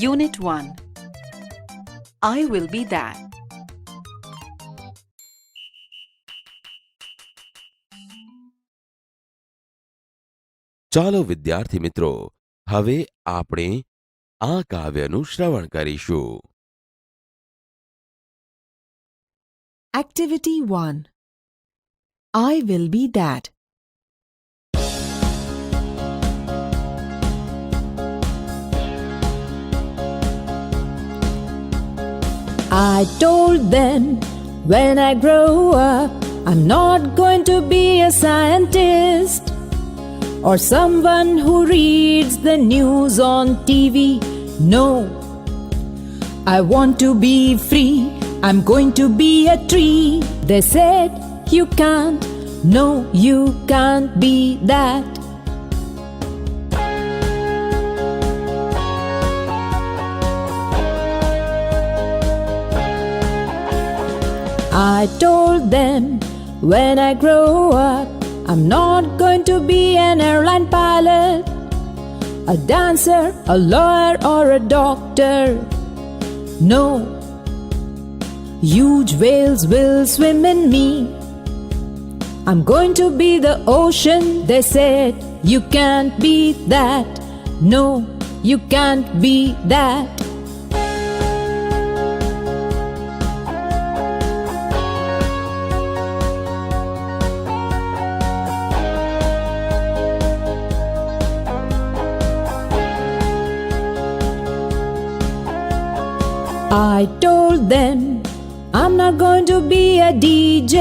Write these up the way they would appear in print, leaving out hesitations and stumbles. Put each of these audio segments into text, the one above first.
Unit 1. I will be that. ચાલો વિદ્યાર્થી મિત્રો, હવે આપણે આ કાવ્યનું શ્રવણ કરીશું. Activity 1. I will be that. I told them when I grow up, I'm not going to be a scientist or someone who reads the news on TV. No, I want to be free. I'm going to be a tree. They said, you can't. No, you can't be that. I told them when I grow up, I'm not going to be an airline pilot, a dancer, a lawyer, or a doctor. No, huge whales will swim in me. I'm going to be the ocean. They said, you can't be that. No, you can't be that. I told them I'm not going to be a DJ,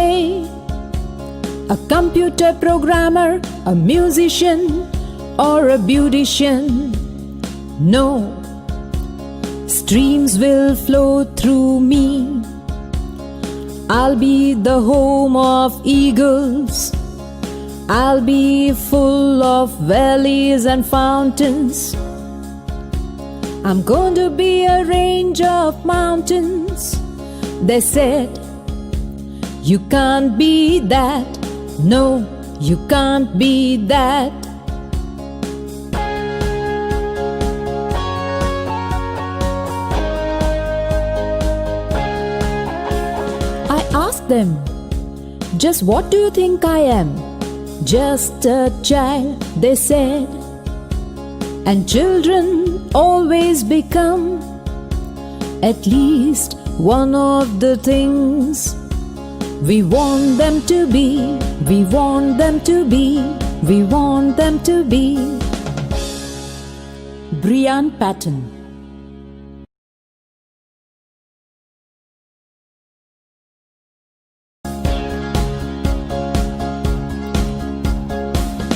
a computer programmer, a musician, or a beautician. No, streams will flow through me. I'll be the home of eagles. I'll be full of valleys and fountains. I'm going to be a range of mountains. They said, you can't be that. No, you can't be that. I asked them, just what do you think I am? Just a child, they said. And children always become at least one of the things we want them to be. We want them to be. We want them to be. Brian Patton.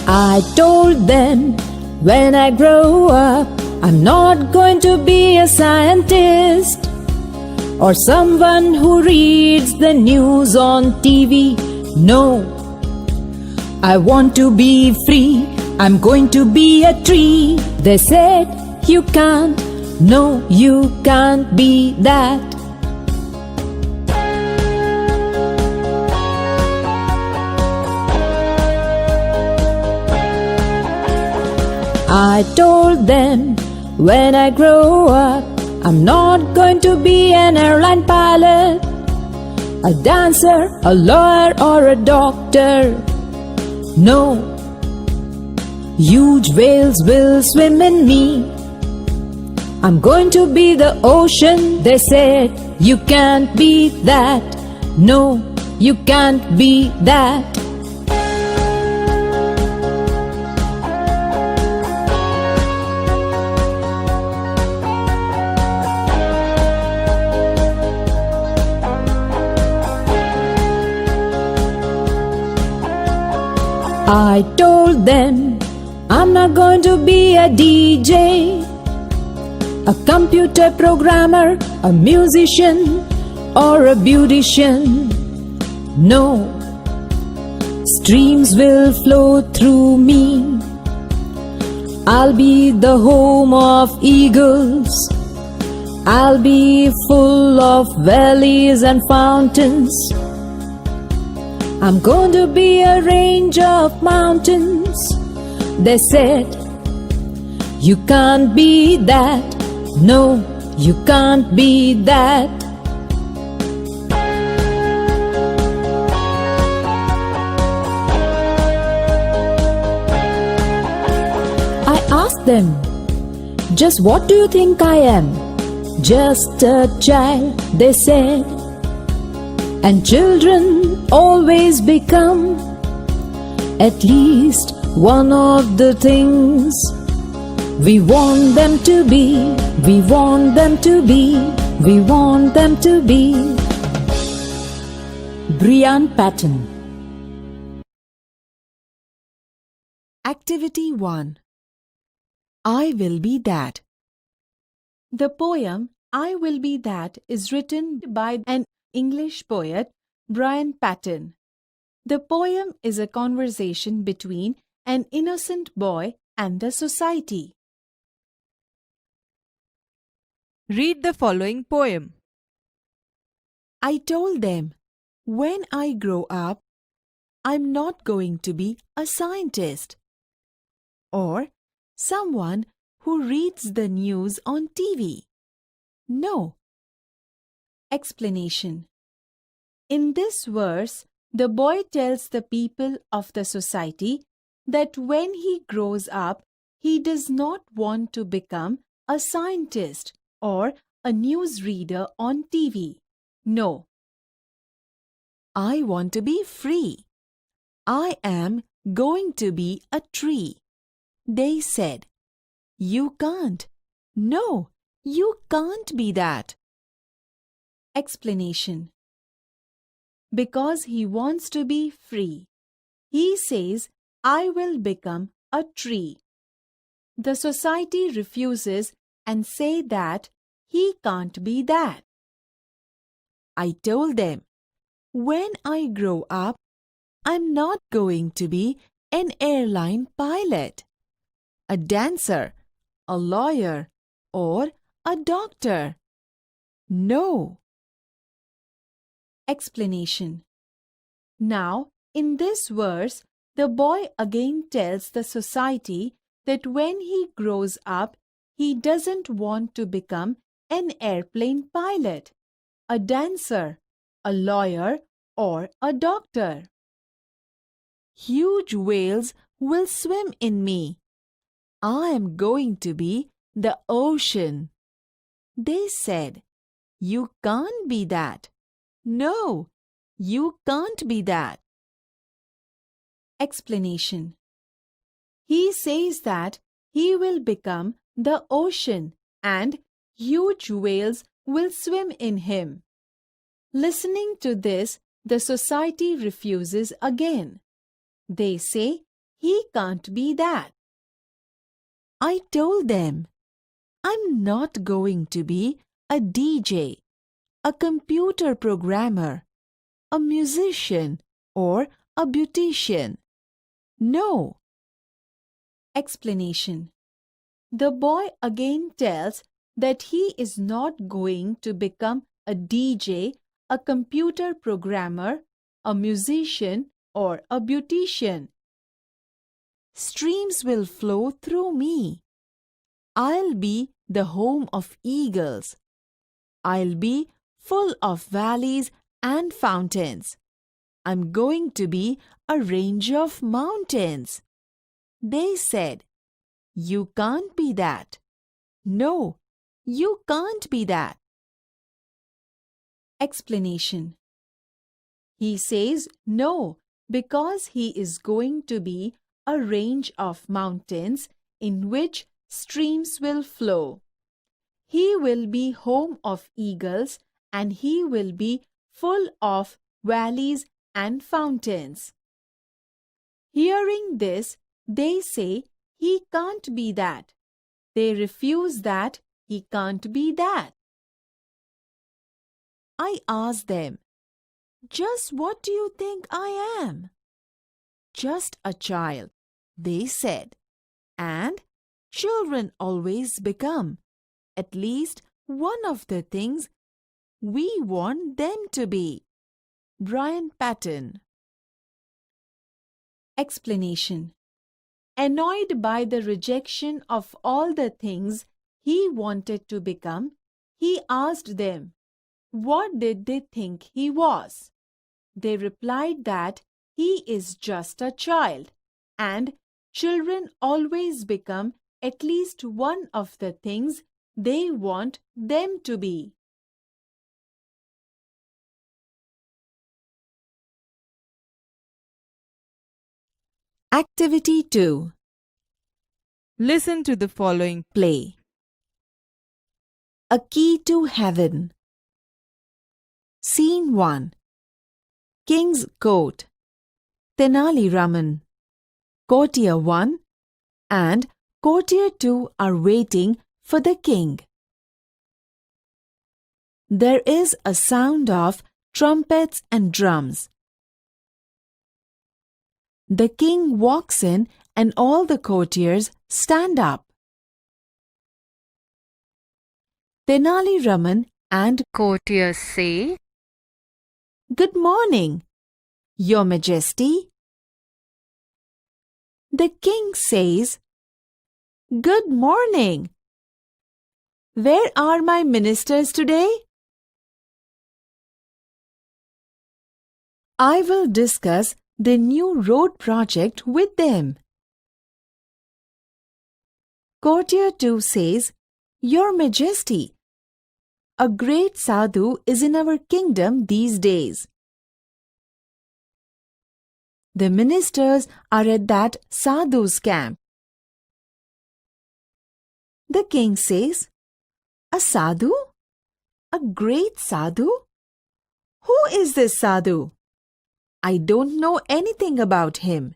I told them when I grow up, I'm not going to be a scientist or someone who reads the news on TV. No, I want to be free. I'm going to be a tree. They said, you can't. No, you can't be that. I told them when I grow up, I'm not going to be an airline pilot, a dancer, a lawyer, or a doctor. No, huge whales will swim in me. I'm going to be the ocean. They said, you can't be that. No, you can't be that. I told them I'm not going to be a DJ, a computer programmer, a musician, or a beautician. No, streams will flow through me. I'll be the home of eagles. I'll be full of valleys and fountains. I'm going to be a range of mountains. They said, you can't be that. No, you can't be that. I asked them, just what do you think I am? Just a child, they said. And children always become at least one of the things we want them to be, we want them to be, we want them to be. Brian Patton. Activity 1. I Will Be That. The poem I Will Be That is written by an English poet, Brian Patton. The poem is a conversation between an innocent boy and the society. Read the following poem. I told them, when I grow up, I'm not going to be a scientist or someone who reads the news on TV. No. Explanation. In this verse, the boy tells the people of the society that when he grows up, he does not want to become a scientist or a newsreader on TV. No. I want to be free. I am going to be a tree. They said, you can't. No, you can't be that. Explanation. Because he wants to be free, he says, I will become a tree. The society refuses and say that he can't be that. I told them, when I grow up, I'm not going to be an airline pilot, a dancer, a lawyer, or a doctor. No. Explanation. Now, in this verse, the boy again tells the society that when he grows up, he doesn't want to become an airplane pilot, a dancer, a lawyer, or a doctor. Huge whales will swim in me. I am going to be the ocean. They said, you can't be that. No, you can't be that. Explanation. He says that he will become the ocean and huge whales will swim in him. Listening to this, the society refuses again. They say he can't be that. I told them, I'm not going to be a DJ, a computer programmer, a musician, or a beautician. No. Explanation. The boy again tells that he is not going to become a DJ, a computer programmer, a musician, or a beautician. Streams will flow through me. I'll be the home of eagles. I'll be full of valleys and fountains. I'm going to be a range of mountains. They said, you can't be that. No, you can't be that. Explanation. He says no because he is going to be a range of mountains in which streams will flow. He will be home of eagles and he will be full of valleys and fountains. Hearing this, they say he can't be that. They refuse that he can't be that. I asked them, just what do you think I am? Just a child, they said, and children always become at least one of the things we want them to be. Brian Patton. Explanation. Annoyed by the rejection of all the things he wanted to become, he asked them, what did they think he was? They replied that he is just a child, and children always become at least one of the things they want them to be. Activity 2. Listen to the following. Play. A Key to Heaven. Scene 1. King's Court. Tenali Raman. Courtier 1 and Courtier 2 are waiting for the king. There is a sound of trumpets and drums. The king walks in and all the courtiers stand up. Tenali Raman and Courtiers say, Good morning, Your Majesty. The king says, Good morning. Where are my ministers today? I will discuss the new road project with them. Courtier 2 says, Your Majesty, a great sadhu is in our kingdom these days. The ministers are at that sadhu's camp. The king says, A sadhu? A great sadhu? Who is this sadhu? I don't know anything about him.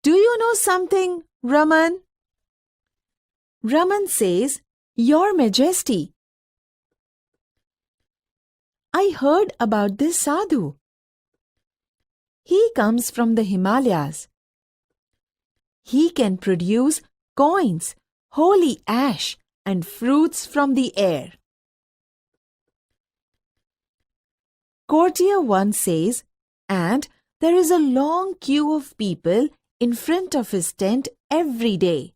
Do you know something, Raman? Raman says, Your Majesty, I heard about this sadhu. He comes from the Himalayas. He can produce coins, holy ash, and fruits from the air. Courtier 1 says, and there is a long queue of people in front of his tent every day.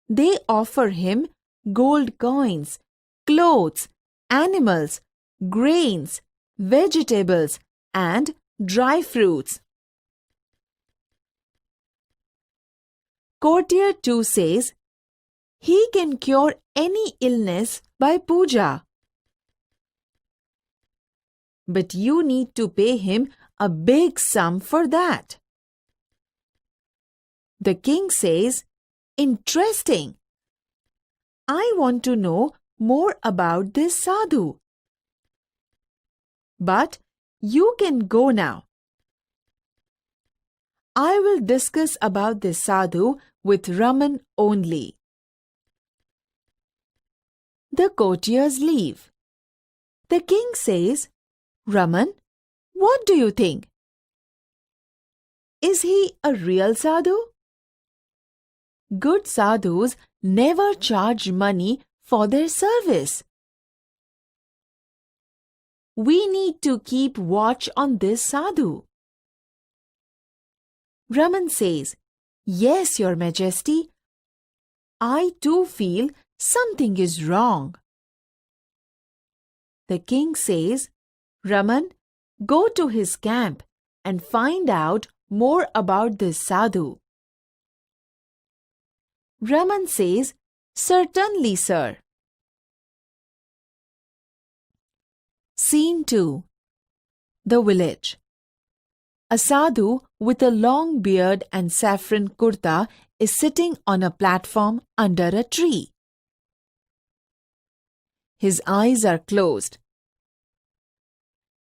They offer him gold coins, clothes, animals, grains, vegetables, and dry fruits. Courtier 2 says, he can cure any illness by puja. But you need to pay him a big sum for that. The king says, Interesting. I want to know more about this sadhu. But you can go now. I will discuss about this sadhu with Raman only. The courtiers leave. The king says, Raman, what do you think? Is he a real sadhu? Good sadhus never charge money for their service. We need to keep watch on this sadhu. Raman says, Yes, Your Majesty. I too feel something is wrong. The king says, Raman, go to his camp and find out more about this sadhu. Raman says, Certainly, sir. Scene 2. The village. A sadhu with a long beard and saffron kurta is sitting on a platform under a tree. His eyes are closed.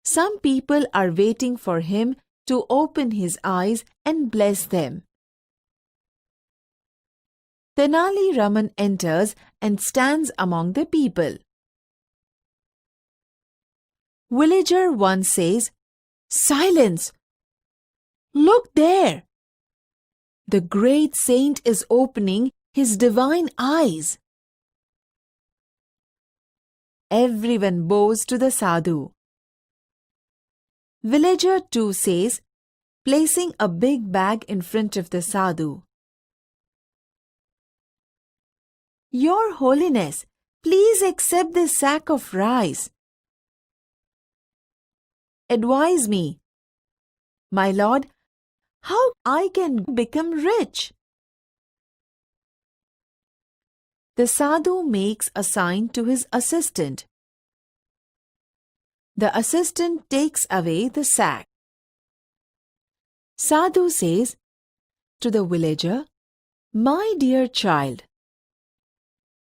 Some people are waiting for him to open his eyes and bless them. Tenali Raman enters and stands among the people. Villager 1 says, Silence! Look there! The great saint is opening his divine eyes. Everyone bows to the sadhu. Villager 2 says, placing a big bag in front of the sadhu, Your Holiness, please accept this sack of rice. Advise me, my lord, how I can become rich. The sadhu makes a sign to his assistant. The assistant takes away the sack. Sadhu says to the villager, "My dear child,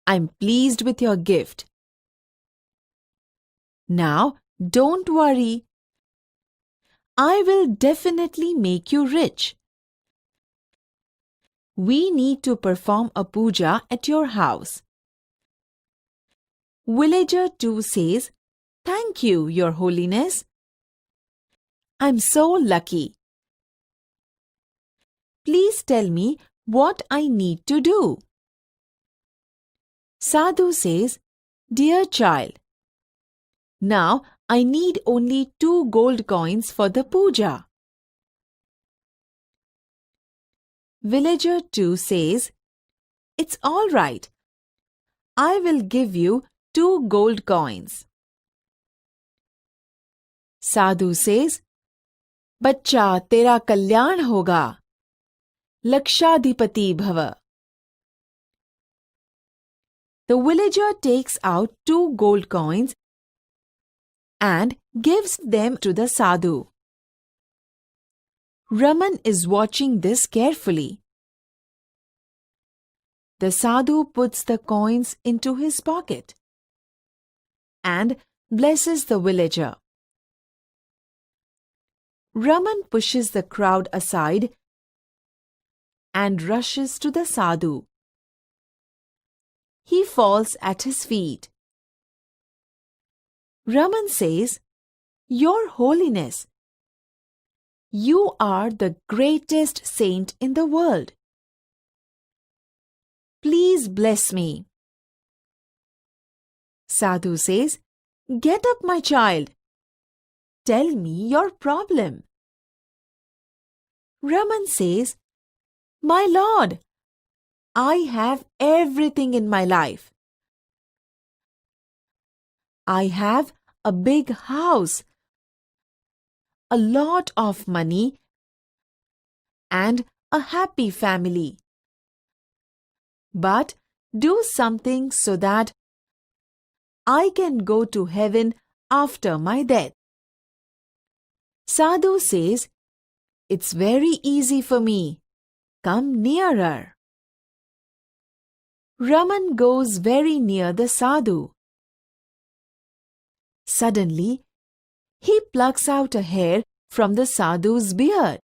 I'm pleased with your gift. Now, don't worry. I will definitely make you rich. We need to perform a puja at your house." Villager 2 says, "Thank you, Your Holiness. I'm so lucky. Please tell me what I need to do." Sadhu says, "Dear child, now I need only 2 gold coins for the puja." Villager 2 says, "It's all right. I will give you 2 gold coins." Sadhu says, "बच्चा तेरा कल्याण होगा. Lakshadhipati Bhava." The villager takes out 2 gold coins and gives them to the sadhu. Raman is watching this carefully. The sadhu puts the coins into his pocket and blesses the villager. Raman pushes the crowd aside and rushes to the sadhu. He falls at his feet. Raman says, "Your Holiness, you are the greatest saint in the world. Please bless me." Sadhu says, "Get up, my child. Tell me your problem." Raman says, "My lord, I have everything in my life. I have a big house, a lot of money, and a happy family. But do something so that I can go to heaven after my death." Sadhu says, "It's very easy for me. Come nearer." Raman goes very near the sadhu. Suddenly, he plucks out a hair from the sadhu's beard.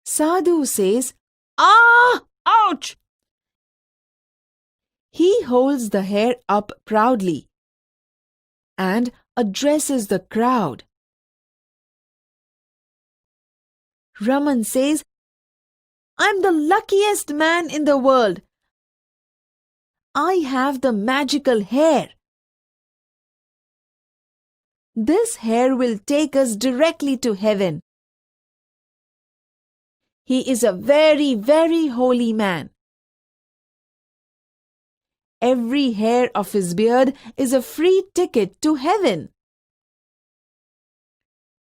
Sadhu says, "Ah! Ouch!" He holds the hair up proudly and addresses the crowd. Raman says, "I'm the luckiest man in the world. I have the magical hair. This hair will take us directly to heaven. He is a very, very holy man. Every hair of his beard is a free ticket to heaven."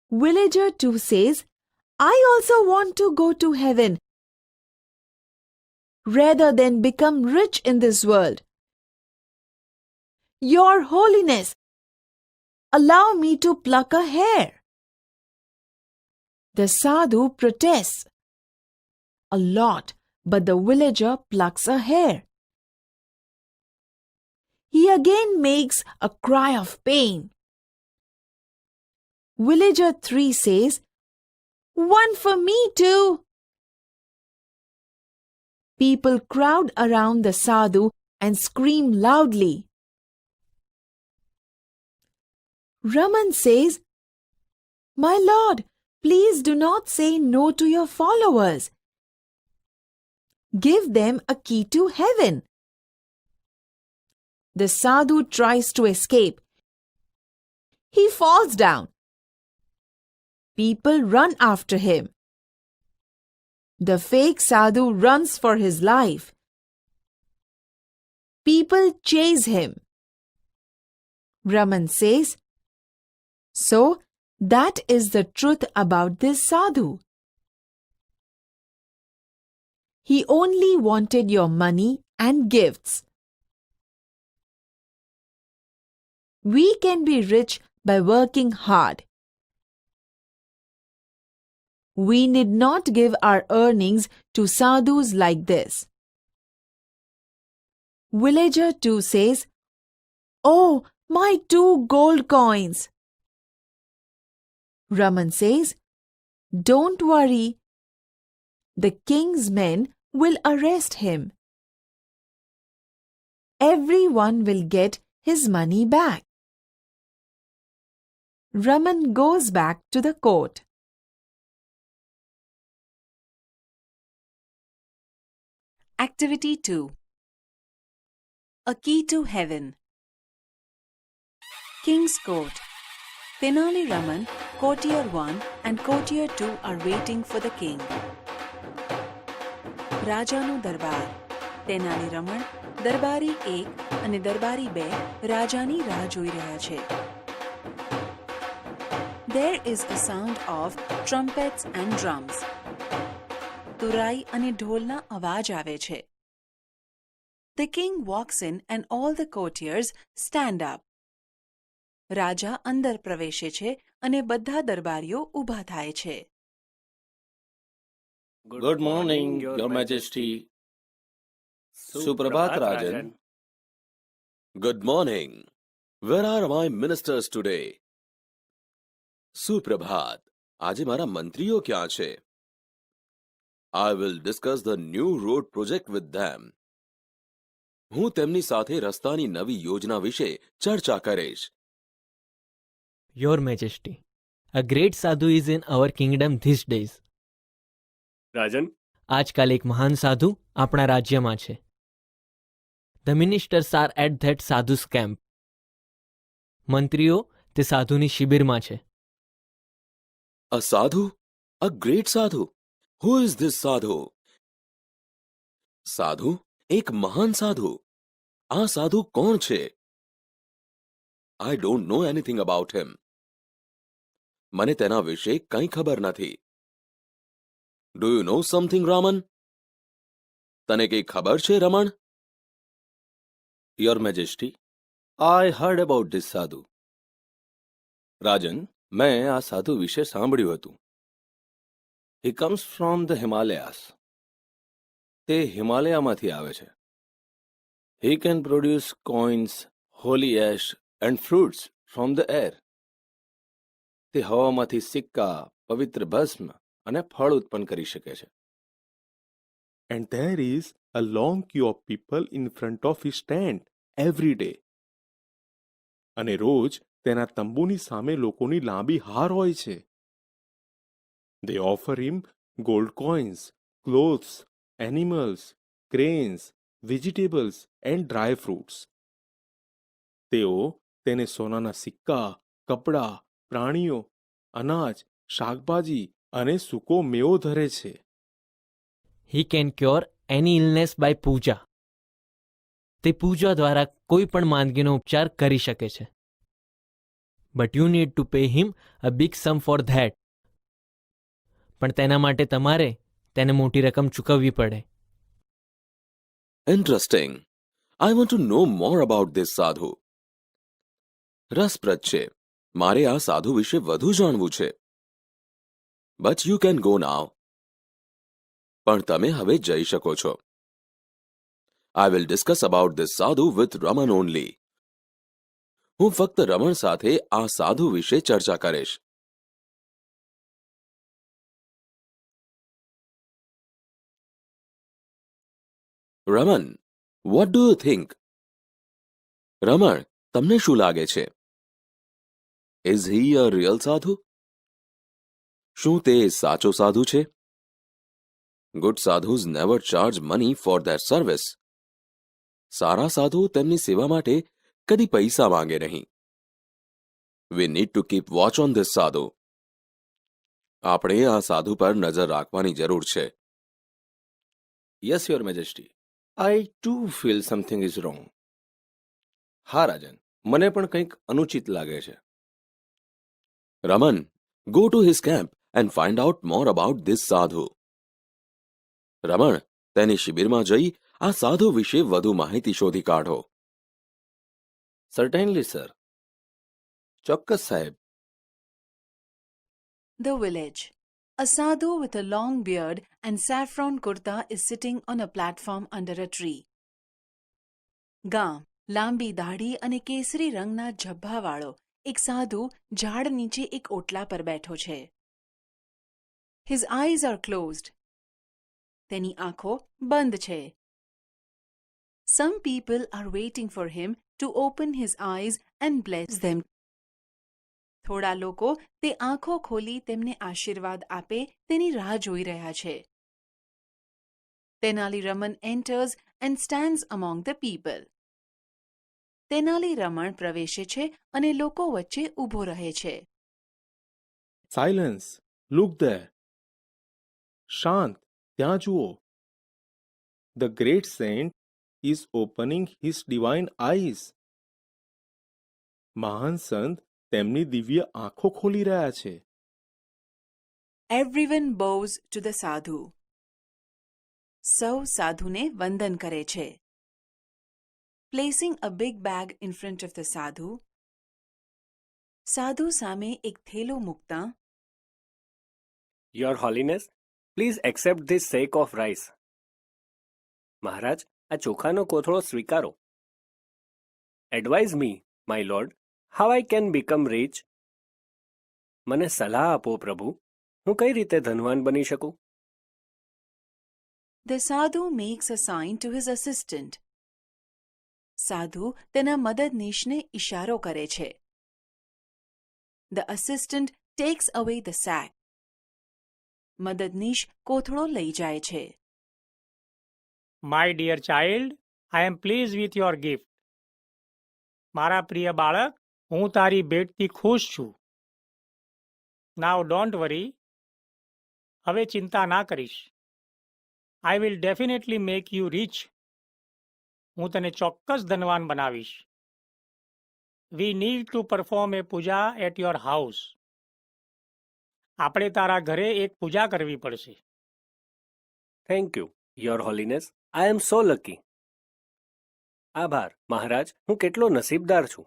Villager 2 says, "I also want to go to heaven rather than become rich in this world. Your Holiness, allow me to pluck a hair." The sadhu protests a lot, but the villager plucks a hair. He again makes a cry of pain. Villager 3 says, "One for me too." People crowd around the sadhu and scream loudly. Raman says, "My lord, please do not say no to your followers. Give them a key to heaven." The sadhu tries to escape. He falls down. People run after him. The fake sadhu runs for his life. People chase him. Raman says, "So, that is the truth about this sadhu. He only wanted your money and gifts. We can be rich by working hard. We need not give our earnings to sadhus like this." Villager 2 says, "Oh, my 2 gold coins." Raman says, "Don't worry. The king's men will arrest him. Everyone will get his money back." Raman goes back to the court. Activity 2. A Key to Heaven. King's Court. Tenali Raman, Courtier 1 and Courtier 2 are waiting for the king. રાજાનો દરબાર. તેનાલી રમણ, દરબારી 1 અને દરબારી 2 રાજાની રાહ જોઈ રહ્યા છે. There is a sound of trumpets and drums. તુરાઈ અને ઢોલના અવાજ આવે છે. The king walks in and all the courtiers stand up. રાજા અંદર પ્રવેશે છે અને બધા દરબારીઓ ઊભા થાય છે. Good morning, Your Majesty. Suprabhat, Rajan. Good morning. Where are my ministers today? સુપ્રભાત. આજે મારા મંત્રીઓ ક્યાં છે? I will discuss the new road project with them. હું તેમની સાથે રસ્તાની નવી યોજના વિશે ચર્ચા કરીશ. Your Majesty, a great sadhu is in our kingdom these days. Rajan, આજકાલ એક મહાન સાધુ આપણા રાજ્યમાં છે. The ministers are at that sadhu's camp. મંત્રીઓ તે સાધુની શિબિરમાં છે. A sadhu? A great sadhu? Who is this sadhu? સાધુ? એક મહાન સાધુ. આ સાધુ કોણ છે? I don't know anything about him. મને તેના વિશે કંઈ ખબર નથી. Do you know something, Raman? તને કંઈ ખબર છે, રમણ? Your Majesty, I heard about this sadhu. Rajan, મેં આ સાધુ વિશે સાંભળ્યું હતું. He comes from the Himalayas. તે હિમાલયામાંથી આવે છે. He can produce coins, holy ash and fruits from the air. તે હવામાંથી સિક્કા, પવિત્ર ભસ્મ અને ફળ ઉત્પન્ન કરી શકે છે. And there is a long queue of people in front of his tent every day. અને રોજ તેના તંબુની સામે લોકોની લાંબી હાર હોય છે. They offer him gold coins, clothes, animals, grains, vegetables and dry fruits. તેઓ તેને સોનાના સિક્કા, કપડા, પ્રાણીઓ, અનાજ, શાકભાજી અને સૂકો મેવો ધરે છે. He can cure any illness by puja. તે પૂજા દ્વારા કોઈ પણ માંદગીનો ઉપચાર કરી શકે છે. But you need to pay him a big sum for that. પણ તેના માટે તમારે તેને મોટી રકમ ચૂકવવી પડે. Interesting. I want to know more about this sadhu. રસપ્રદ છે. મારે આ સાધુ વિશે વધુ જાણવું છે. But you can go now. પણ તમે હવે જઈ શકો છો. I will discuss about this sadhu with Raman only. હું ફક્ત રમણ સાથે આ સાધુ વિશે ચર્ચા કરીશ. Raman, what do you think? રમણ, તમને શું લાગે છે? Is he a real sadhu? શું તે સાચો સાધુ છે? Good sadhus never charge money for their service. સારા સાધુ તેમની સેવા માટે કદી પૈસા માંગે નહીં. We need to keep watch on this sadhu. આપણે આ સાધુ પર નજર રાખવાની જરૂર છે. Yes your majesty. I to feel something is wrong. હા રાજન, મને પણ કંઈક અનુચિત લાગે છે. Raman, go to his camp and find out more about this sadhu. રમણ, તેની શિબિરમાં જઈ આ સાધુ વિશે વધુ માહિતી શોધી કાઢો. Certainly sir. ચોક્કસ સાહેબ. The village. A sadhu with a long beard and saffron kurta is sitting on a platform under a tree. ગામ. લાંબી દાઢી અને કેસરી રંગના ઝભ્ભાવાળો એક સાધુ ઝાડ નીચે એક ઓટલા પર બેઠો છે. His eyes are closed. તેની આંખો બંધ છે. Some people are waiting for him to open his eyes and bless them. થોડા લોકો તે આંખો ખોલી તેમને આશીર્વાદ આપે તેની રાહ જોઈ રહ્યા છે. Tenali Raman enters and stands among the people. Tenali રમણ પ્રવેશે છે અને લોકો વચ્ચે ઊભો રહે છે. Silence, look there. શાંત, ત્યાં જુઓ. The great saint is opening his divine eyes. મહાન સંત તેમની દિવ્ય આંખો ખોલી રહ્યા છે. Everyone bows to the sadhu. સૌ સાધુને વંદન કરે છે. Placing a big bag in front of the sadhu. સાધુ સામે એક થેલો મૂકતા. Your Holiness, please accept this sack of rice. મહારાજ, આ ચોખાનો કોથળો સ્વીકારો. Advise me, my lord, how I can become rich. મને સલાહ આપો પ્રભુ, હું કઈ રીતે ધનવાન બની શકું? The sadhu makes a sign to his assistant. સાધુ તેના મદદનીશને ઇશારો કરે છે. The assistant takes away the sack. મદદનીશ કોથળો લઈ જાય છે. My dear child, I am pleased with your gift. મારા પ્રિય બાળક, હું તારી ભેટથી ખુશ છું. Now don't worry. હવે ચિંતા ના કરીશ. I will definitely make you rich. હું તને ચોક્કસ ધનવાન બનાવીશ. We need to perform a puja at your house. આપણે તારા ઘરે એક પૂજા કરવી પડશે. Thank you, Your Holiness. I am so lucky. આભાર, મહારાજ, હું કેટલો નસીબદાર છું.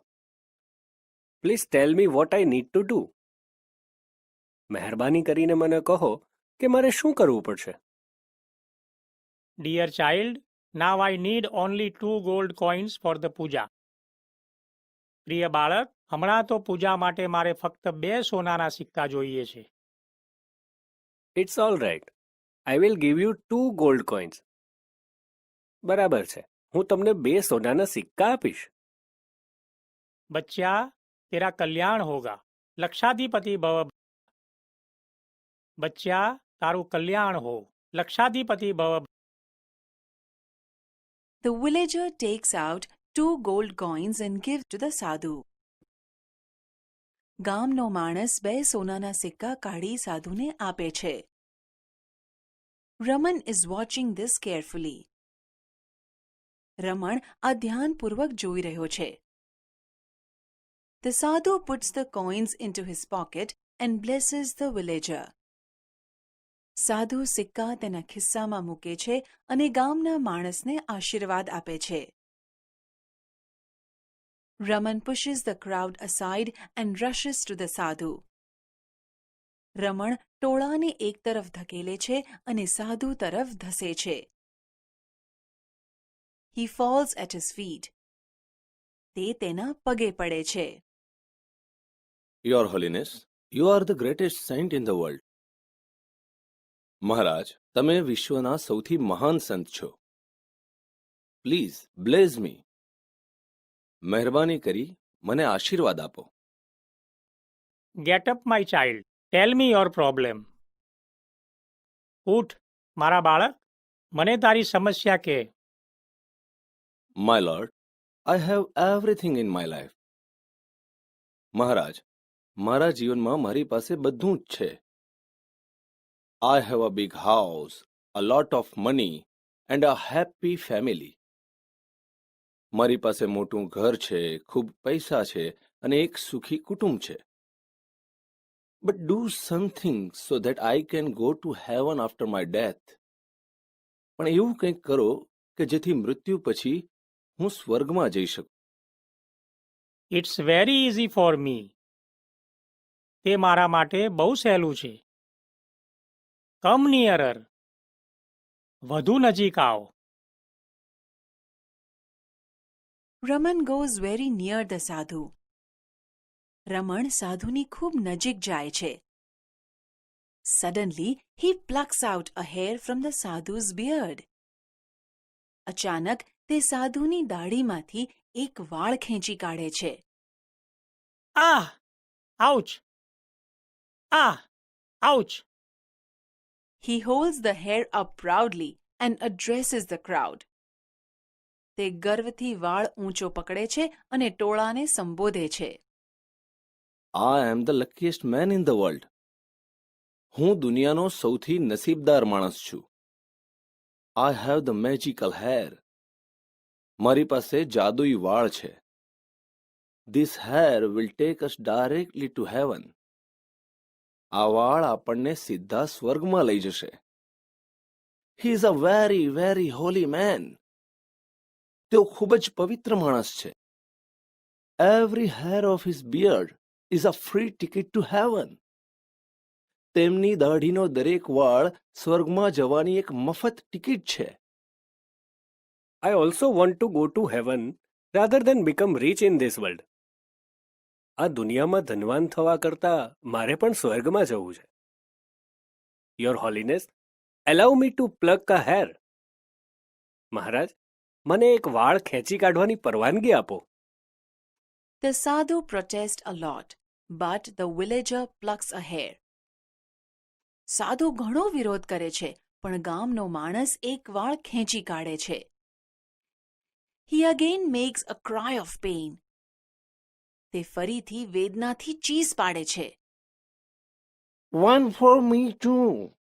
Please tell me what I need to do. મહેરબાની કરીને મને કહો કે મારે શું કરવું પડશે. Dear child, now I need only 2 gold coins for the puja. પ્રિય બાળક, હમણાં તો પૂજા માટે મારે ફક્ત 2 સોનાના સિક્કા જોઈએ છે. It's all right. I will give you 2 gold coins. બરાબર છે, હું તમને 2 સોનાના સિક્કા આપીશ. बच्चा, तेरा कल्याण होगा. लक्षाधिपति भव. बच्चा, तारू कल्याण हो. लक्षाधिपति भव. The villager takes out 2 gold coins and gives to the sadhu. ગામનો માણસ 2 સોનાના સિક્કા કાઢી સાધુને આપે છે. Raman is watching this carefully. રમણ આ ધ્યાનપૂર્વક જોઈ રહ્યો છે. The sadhu puts the coins into his pocket and blesses the villager. સાધુ સિક્કા તેના ખિસ્સામાં મૂકે છે અને ગામના માણસને આશીર્વાદ આપે છે. Raman pushes the crowd aside and rushes to the sadhu. રમણ ટોળાને એક તરફ ધકેલે છે અને સાધુ તરફ ધસે છે. He falls at his feet. તે તેના પગે પડે છે. Your Holiness, you are the greatest saint in the world. મહારાજ, તમે વિશ્વના સૌથી મહાન સંત છો. પ્લીઝ બ્લેઝ મી. મહેરબાની કરી મને આશીર્વાદ આપો. Get up, my child. Tell me your problem. ઉઠ, મારા બાળક, મને તારી સમસ્યા કહે. My lord, I have everything in my life. મહારાજ, મારા જીવનમાં મારી પાસે બધું જ છે. I have a big house, a lot of money, and a happy family. મારી પાસે મોટું ઘર છે, ખૂબ પૈસા છે અને એક સુખી કુટુંબ છે. But do something so that I can go to heaven after my death. પણ એવું કંઈક કરો કે જેથી મૃત્યુ પછી હું સ્વર્ગમાં જઈ શકું. It's very easy for me. તે મારા માટે બહુ સહેલું છે. કમ નિયરર. વધુ નજીક આવો. Raman goes very near the sadhu. રમણ સાધુની ખૂબ નજીક જાય છે. Suddenly, he plucks out a hair from the sadhu's beard. અચાનક તે સાધુની દાઢીમાંથી એક વાળ ખેંચી કાઢે છે. Ah! Ouch! Ah! Ouch! He holds the hair up proudly and addresses the crowd. તે ગર્વથી વાળ ઊંચો પકડે છે અને ટોળાને સંબોધે છે. I am the luckiest man in the world. હું દુનિયાનો સૌથી નસીબદાર માણસ છું. I have the magical hair. મારી પાસે જાદુઈ વાળ છે. This hair will take us directly to heaven. આ વાળ આપણને સીધા સ્વર્ગમાં લઈ જશે. He is a very, very holy man. તેઓ ખૂબ જ પવિત્ર માણસ છે. Every hair of his beard is a free ticket to heaven. તેમની દાઢીનો દરેક વાળ સ્વર્ગમાં જવાની એક મફત ટિકિટ છે. I also want to go to heaven rather than become rich in this world. આ દુનિયામાં ધનવાન થવા કરતા મારે પણ સ્વર્ગમાં જવું છે. Your Holiness, allow me to pluck a hair. મહારાજ, મને એક વાળ ખેંચી કાઢવાની પરવાનગી આપો. The sadhu protests a lot, but the villager plucks a hair. સાધુ ઘણો વિરોધ કરે છે, પણ ગામનો માણસ એક વાળ ખેંચી કાઢે છે. He again makes a cry of pain. તે ફરીથી વેદનાથી ચીસ પાડે છે. One for me too.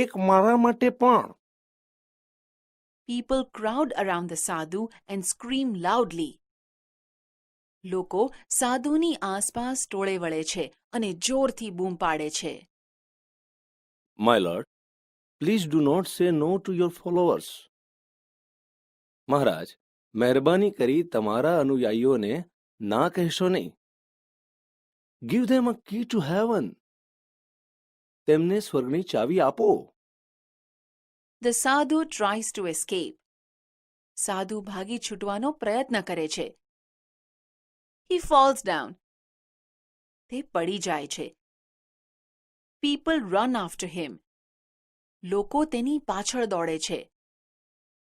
એક મારા માટે પણ. People crowd around the sadhu and scream loudly. લોકો સાધુની આસપાસ ટોળે વળે છે અને જોરથી બૂમ પાડે છે. My lord, please do not say no to your followers. મહારાજ, મહેરબાની કરી તમારા અનુયાયીઓને ના કહેશો નહીં. Give them a key to heaven. તેમને સ્વર્ગની ચાવી આપો. The sadhu tries to escape. સાધુ ભાગી છૂટવાનો પ્રયત્ન કરે છે. He falls down. તે પડી જાય છે. People run after him. લોકો તેની પાછળ દોડે છે.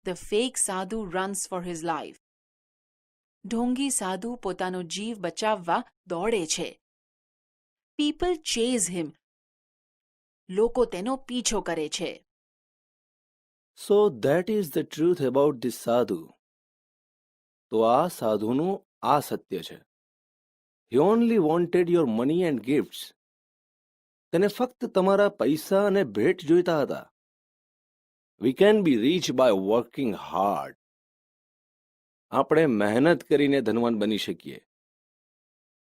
The fake sadhu runs for his life. ઢોંગી સાધુ પોતાનો જીવ બચાવવા દોડે છે. People chase him. લોકો તેનો પીછો કરે છે. So that is the truth about this sadhu. તો આ સાધુનું આ સત્ય છે. He only wanted your money and gifts. તેને ફક્ત તમારા પૈસા અને ભેટ જોઈતા હતા. We can be rich by working hard. આપણે મહેનત કરીને ધનવાન બની શકીએ.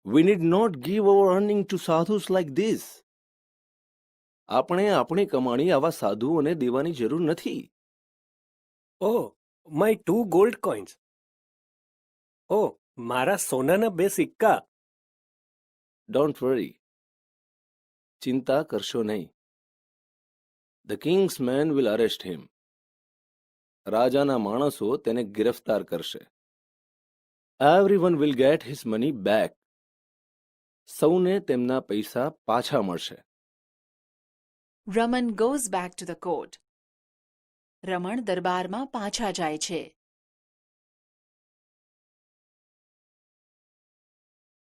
We need not give our earning to sadhus like this. આપણે આપણી કમાણી આવા સાધુઓને દેવાની જરૂર નથી. Oh, my 2 gold coins. Oh, મારા સોનાના 2 સિક્કા. Don't worry. ચિંતા કરશો નહીં. The king's men will arrest him. રાજાના માણસો તેને ગિરફ્તાર કરશે. Everyone will get his money back. સૌને તેમના પૈસા પાછા મળશે. Raman goes back to the court. રમણ દરબારમાં પાછા જાય છે.